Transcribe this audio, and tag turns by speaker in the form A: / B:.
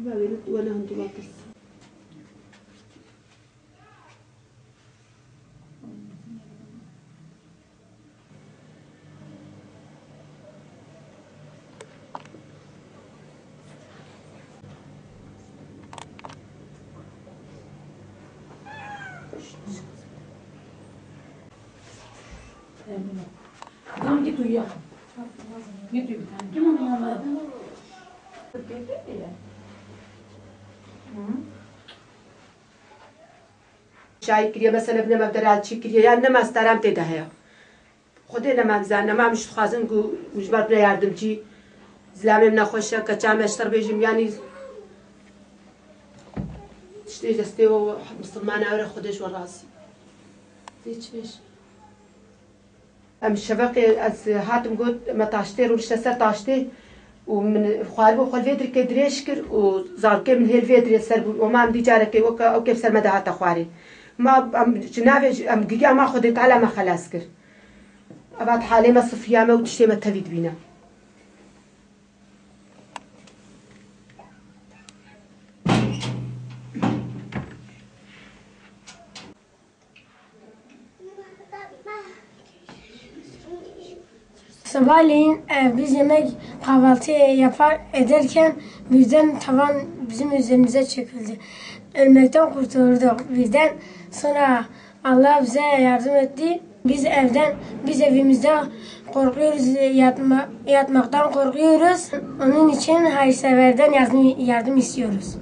A: ما بينت ولا هندو باكس
B: Tamam git uyu. Git uyu. Kim onu yanladı?
A: شاي كريه مثلا بنا ما بدر على شيء كريه يعني ما استرام تدهيا خدينا ما بزانا ما مش خازن جو مجبر بنا يردمجي زلامي من خوشه كچام اشتر بيجم يعني تشتي جستيو مسلمان اورا خودش وراسي زيش فيش ام الشبكه از هاتم قلت ما تاشتي روش سر تاشتي ومن خالبو خال فيدر كدريشكر وزاركي من هيل فيدر يسر وما عم دي جارك او كيف سر مدهات خواري ما ام جنابي ام جيجا ما خدت على ما خلاص كر ابات حالي ما صفيامه وتشتي ما تفيد بينا
C: Sabahleyin biz yemek kahvaltı ederken birden tavan bizim üzerimize çöküldü. Ölmekten kurtulduk birden. Sonra Allah bize yardım etti. Biz evimizde korkuyoruz, yatmaktan korkuyoruz. Onun için hayırseverden yardım istiyoruz.